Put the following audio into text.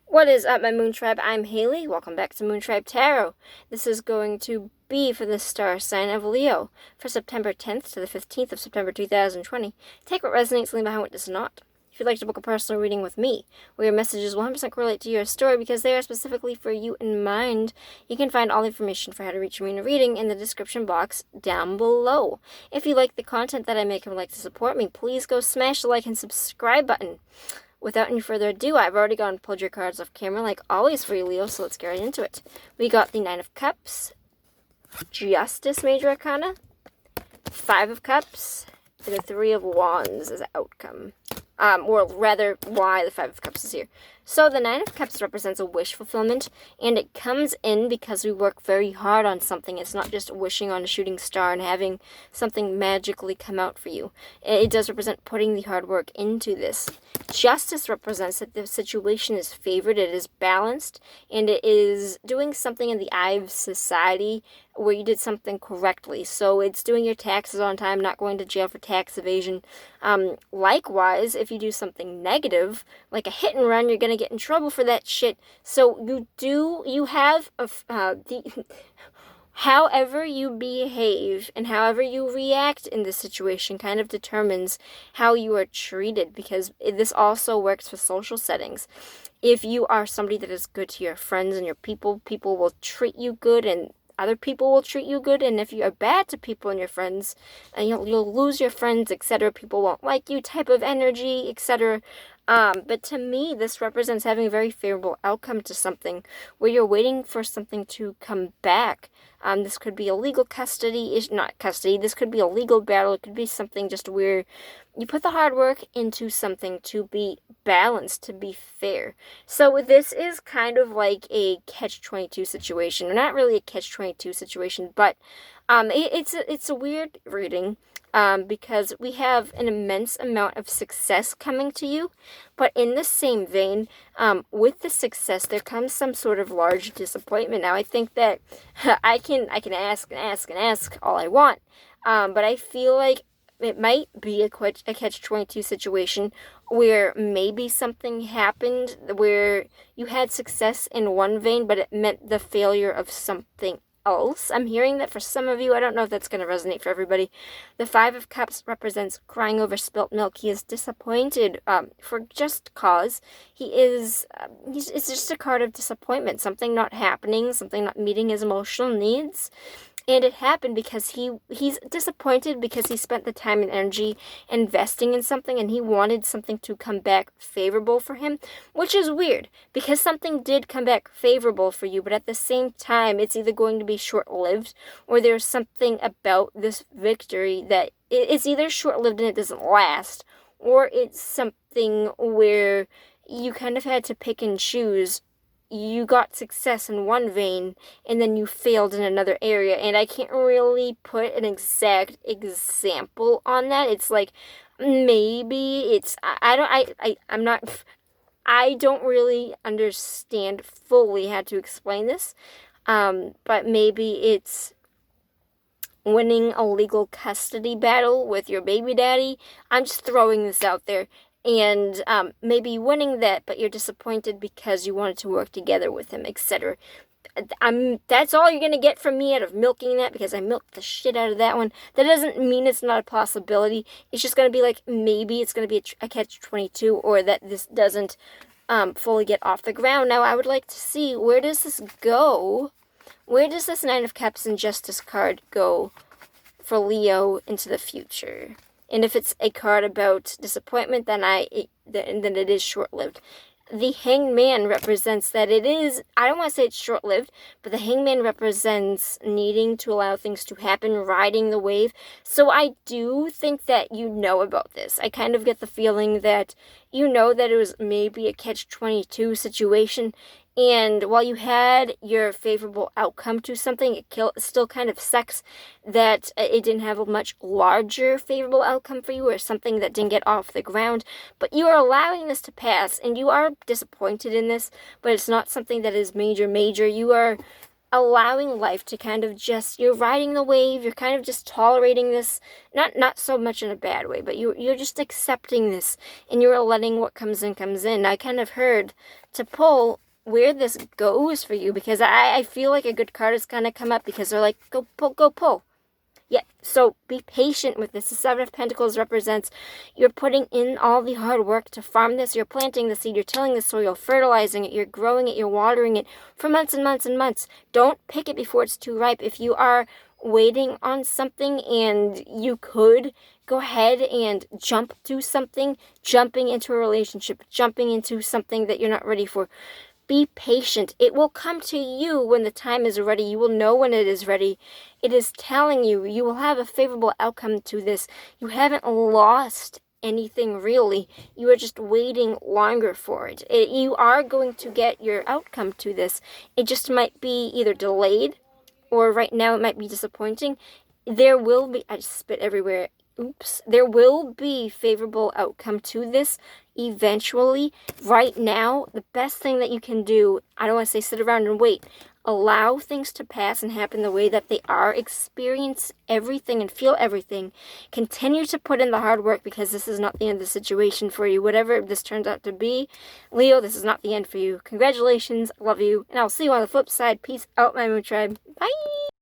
What is up, my Moon Tribe? I'm Haley. Welcome back to Moon Tribe Tarot. This is going to be for the star sign of Leo for September 10th to the 15th of September 2020. Take what resonates, leave behind what does not. If you'd like to book a personal reading with me, where your messages will 100% correlate to your story because they are specifically for you in mind, you can find all the information for how to reach me in a reading in the description box down below. If you like the content that I make and would like to support me, please go smash the like and subscribe button. Without any further ado, I've already gone and pulled your cards off camera like always for you, Leo, so let's get right into it. We got the Nine of Cups, Justice, Major Arcana, Five of Cups, and the Three of Wands as outcome. Or rather, why the Five of Cups is here. So the Nine of Cups represents a wish fulfillment, and it comes in because we work very hard on something. It's not just wishing on a shooting star and having something magically come out for you. It does represent putting the hard work into this. Justice represents that the situation is favored, it is balanced, and it is doing something in the eye of society where you did something correctly. So it's doing your taxes on time, not going to jail for tax evasion. Likewise, if you do something negative, like a hit and run, you're going to get in trouble for that shit. So you have however you behave and however you react in this situation kind of determines how you are treated, because this also works for social settings. If you are somebody that is good to your friends and your people will treat you good, and other people will treat you good. And if you are bad to people and your friends, and you'll lose your friends, etc. People won't like you type of energy, etc. But to me, this represents having a very favorable outcome to something where you're waiting for something to come back. This could be a legal custody, not custody, this could be a legal battle, it could be something just where you put the hard work into something to be balanced, to be fair. So this is kind of like a catch-22 situation, or not really a catch-22 situation, but it's a weird reading. Because we have an immense amount of success coming to you, but in the same vein, with the success, there comes some sort of large disappointment. Now, I think that I can ask and ask and ask all I want, but I feel like it might be a catch-22 situation where maybe something happened where you had success in one vein, but it meant the failure of something else. I'm hearing that for some of you. I don't know if that's going to resonate for everybody. The Five of Cups represents crying over spilt milk. He is disappointed for just cause. It's just a card of disappointment. Something not happening, something not meeting his emotional needs. And it happened because he's disappointed because he spent the time and energy investing in something, and he wanted something to come back favorable for him, which is weird because something did come back favorable for you, but at the same time, it's either going to be short-lived or there's something about this victory that it's either short-lived and it doesn't last, or it's something where you kind of had to pick and choose. You got success in one vein and then you failed in another area, and I can't really put an exact example on that. It's like maybe it's I don't really understand fully how to explain this, but maybe it's winning a legal custody battle with your baby daddy. I'm just throwing this out there. And maybe winning that, but you're disappointed because you wanted to work together with him, etc. That's all you're going to get from me out of milking that, because I milked the shit out of that one. That doesn't mean it's not a possibility. It's just going to be like, maybe it's going to be a catch-22, or that this doesn't fully get off the ground. Now, I would like to see, where does this go? Where does this Nine of Cups and Justice card go for Leo into the future? And if it's a card about disappointment, then it is short-lived. The Hangman represents that it is, I don't want to say it's short-lived, but the Hangman represents needing to allow things to happen, riding the wave. So I do think that you know about this. I kind of get the feeling that you know that it was maybe a catch-22 situation, and while you had your favorable outcome to something, it still kind of sucks that it didn't have a much larger favorable outcome for you, or something that didn't get off the ground. But you are allowing this to pass, and you are disappointed in this, but it's not something that is major. You are allowing life to kind of just, you're riding the wave, you're kind of just tolerating this, not so much in a bad way, but you're just accepting this, and you're letting what comes in. I kind of heard to pull where this goes for you, because I feel like a good card is gonna come up, because they're like, go pull, go pull. Yeah, so be patient with this. The Seven of Pentacles represents you're putting in all the hard work to farm this. You're planting the seed, you're tilling the soil, fertilizing it, you're growing it, you're watering it for months and months and months. Don't pick it before it's too ripe. If you are waiting on something and you could go ahead and jump to something, jumping into a relationship, jumping into something that you're not ready for, be patient. It will come to you when the time is ready. You will know when it is ready. It is telling you, you will have a favorable outcome to this. You haven't lost anything really. You are just waiting longer for it. You are going to get your outcome to this. It just might be either delayed, or right now it might be disappointing. There will be, I just spit everywhere. Oops. There will be favorable outcome to this eventually. Right now, the best thing that you can do, I don't want to say sit around and wait. Allow things to pass and happen the way that they are. Experience everything and feel everything. Continue to put in the hard work, because this is not the end of the situation for you. Whatever this turns out to be, Leo, this is not the end for you. Congratulations. Love you. And I'll see you on the flip side. Peace out, my Moon Tribe. Bye.